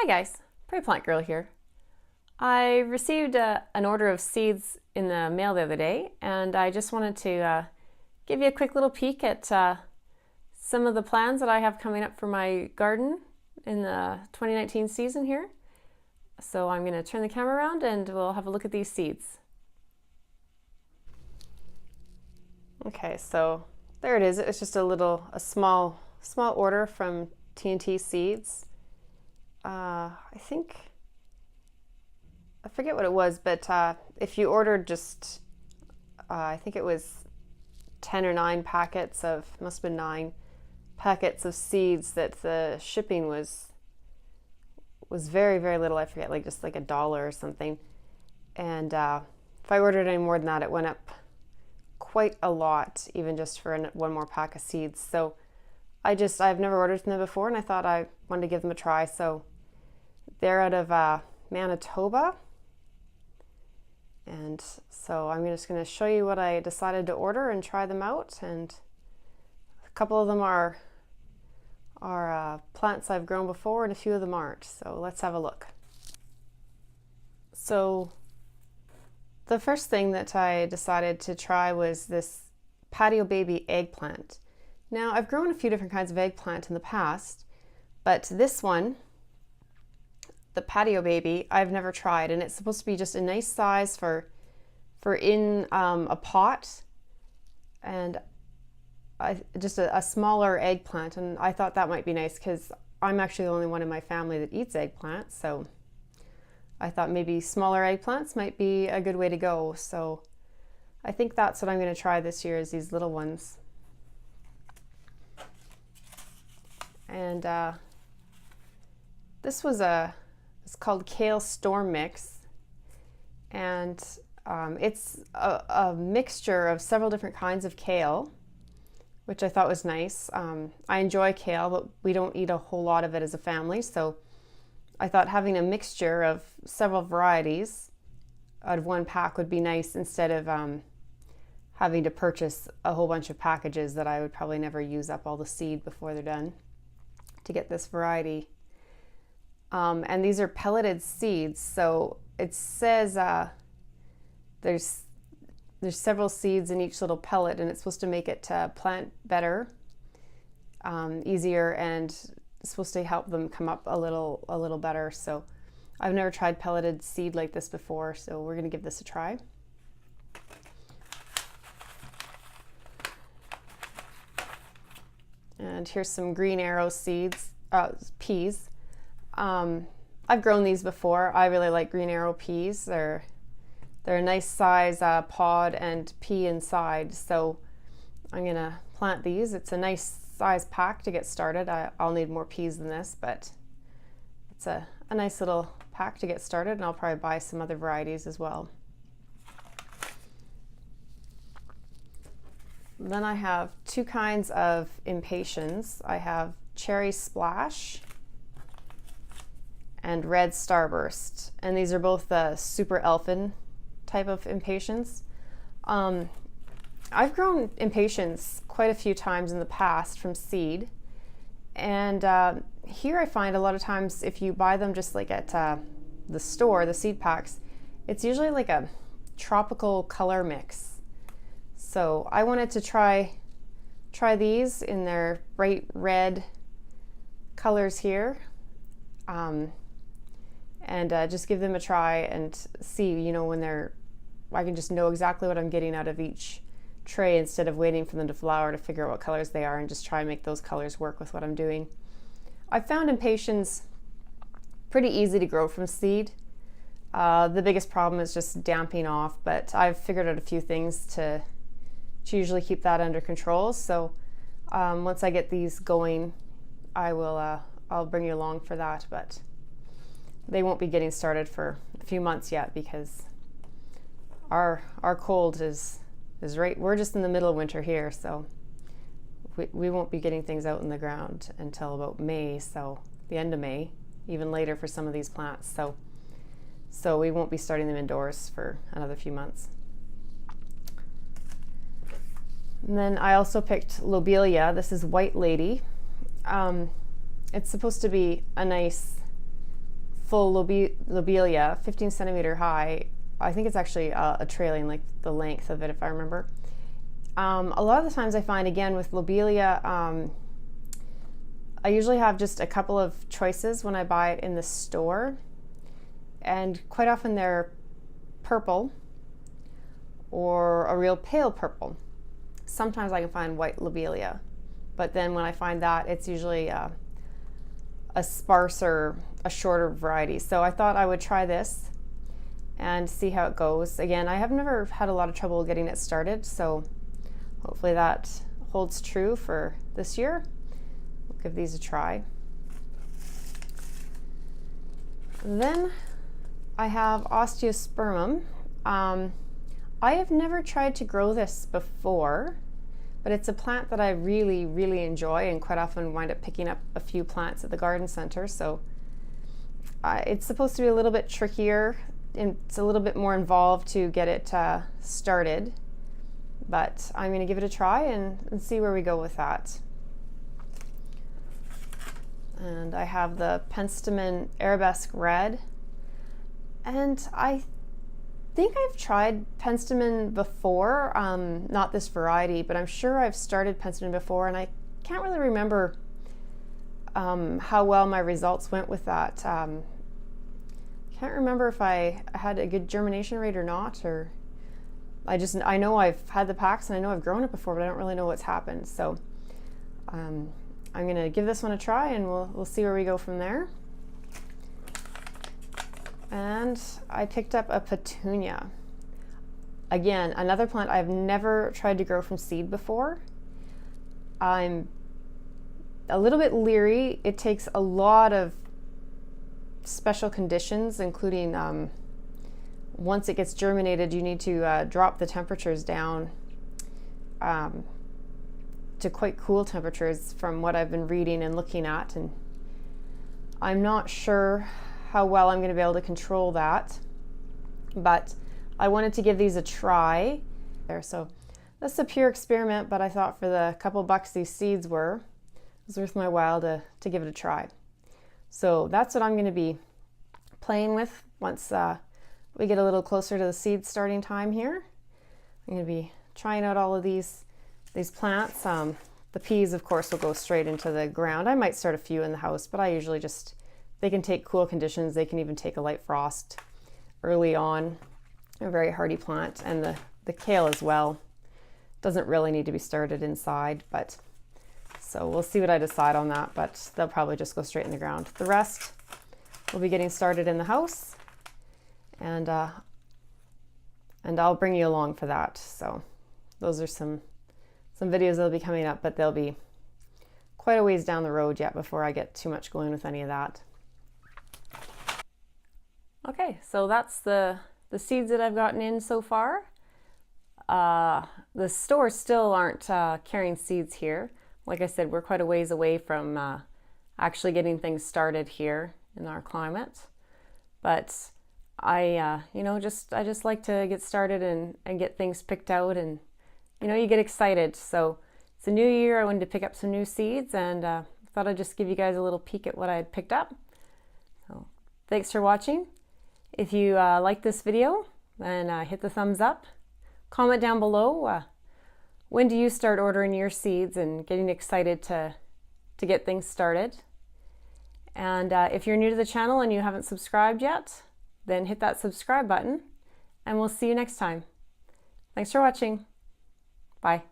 Hi guys, Prairie Plant Girl here. I received an order of seeds in the mail the other day, and I just wanted to give you a quick little peek at some of the plans that I have coming up for my garden in the 2019 season here. So I'm going to turn the camera around and we'll have a look at these seeds. Okay, so there it is. It's just a small order from T&T Seeds. I forget what it was, but if you ordered just, I think it was 10 or 9 packets of, must have been 9 packets of seeds, that the shipping was very, very little. I forget, just like $1 or something. And if I ordered any more than that, it went up quite a lot, even just for one more pack of seeds. So I've never ordered from them before, and I thought I wanted to give them a try. So they're out of Manitoba. And so I'm just going to show you what I decided to order and try them out. And a couple of them are plants I've grown before, and a few of them aren't. So let's have a look. So the first thing that I decided to try was this Patio Baby eggplant. Now, I've grown a few different kinds of eggplant in the past, but this one, the Patio Baby, I've never tried, and it's supposed to be just a nice size for in a pot, and just a smaller eggplant. And I thought that might be nice because I'm actually the only one in my family that eats eggplant, so I thought maybe smaller eggplants might be a good way to go. So I think that's what I'm going to try this year, is these little ones. And this was it's called Kale Storm Mix, and it's a mixture of several different kinds of kale, which I thought was nice. I enjoy kale, but we don't eat a whole lot of it as a family, so I thought having a mixture of several varieties out of one pack would be nice, instead of having to purchase a whole bunch of packages that I would probably never use up all the seed before they're done to get this variety. And these are pelleted seeds, so it says there's several seeds in each little pellet, and it's supposed to make it plant better, easier, and it's supposed to help them come up a little better. So I've never tried pelleted seed like this before, so we're going to give this a try. And here's some Green Arrow seeds, peas. I've grown these before. I really like Green Arrow peas. They're a nice size pod and pea inside. So I'm gonna plant these. It's a nice size pack to get started. I'll need more peas than this, but it's a nice little pack to get started, and I'll probably buy some other varieties as well. Then I have 2 kinds of impatiens. I have Cherry Splash and Red Starburst, and these are both the Super Elfin type of impatiens. I've grown impatiens quite a few times in the past from seed, and here I find a lot of times if you buy them just like at the store, the seed packs, it's usually like a tropical color mix. So I wanted to try these in their bright red colors here, and just give them a try and see, when I can just know exactly what I'm getting out of each tray, instead of waiting for them to flower to figure out what colors they are, and just try and make those colors work with what I'm doing. I found impatiens pretty easy to grow from seed. The biggest problem is just damping off, but I've figured out a few things to usually keep that under control. So once I get these going, I'll bring you along for that, but they won't be getting started for a few months yet, because our cold is right. We're just in the middle of winter here, so we won't be getting things out in the ground until about May, so the end of May, even later for some of these plants. So we won't be starting them indoors for another few months. And then I also picked Lobelia. This is White Lady. It's supposed to be a nice full lobelia, 15 centimeter high. I think it's actually a trailing, like the length of it, if I remember. A lot of the times I find, again, with lobelia, I usually have just a couple of choices when I buy it in the store, and quite often they're purple or a real pale purple. Sometimes I can find white lobelia, but then when I find that, it's usually a sparser, a shorter variety. So I thought I would try this and see how it goes. Again, I have never had a lot of trouble getting it started, so hopefully that holds true for this year. We'll give these a try. Then I have Osteospermum. I have never tried to grow this before, but it's a plant that I really, really enjoy, and quite often wind up picking up a few plants at the garden center. So it's supposed to be a little bit trickier, and it's a little bit more involved to get it started, but I'm going to give it a try and see where we go with that. And I have the Penstemon Arabesque Red, and I think I've tried Penstemon before, not this variety, but I'm sure I've started Penstemon before, and I can't really remember how well my results went with that. Can't remember if I had a good germination rate or not, or I know I've had the packs and I know I've grown it before, but I don't really know what's happened. So I'm going to give this one a try, and we'll see where we go from there. And I picked up a Petunia. Again, another plant I've never tried to grow from seed before. I'm a little bit leery. It takes a lot of special conditions, including once it gets germinated, you need to drop the temperatures down to quite cool temperatures from what I've been reading and looking at, and I'm not sure how well I'm going to be able to control that, but I wanted to give these a try there. So this is a pure experiment, but I thought for the couple bucks these seeds were, it was worth my while to give it a try. So that's what I'm going to be playing with once we get a little closer to the seed starting time here. I'm going to be trying out all of these plants. The peas, of course, will go straight into the ground. I might start a few in the house, but I usually they can take cool conditions. They can even take a light frost early on. A very hardy plant, and the kale as well. Doesn't really need to be started inside, but so we'll see what I decide on that, but they'll probably just go straight in the ground. The rest will be getting started in the house, and I'll bring you along for that. So those are some videos that'll be coming up, but they'll be quite a ways down the road yet before I get too much going with any of that. Okay, so that's the seeds that I've gotten in so far. The stores still aren't carrying seeds here. Like I said, we're quite a ways away from actually getting things started here in our climate. But I just like to get started and get things picked out, and you get excited. So it's a new year. I wanted to pick up some new seeds, and thought I'd just give you guys a little peek at what I had picked up. So thanks for watching. If you like this video, then hit the thumbs up. Comment down below, when do you start ordering your seeds and getting excited to get things started? And if you're new to the channel and you haven't subscribed yet, then hit that subscribe button, and we'll see you next time. Thanks for watching. Bye.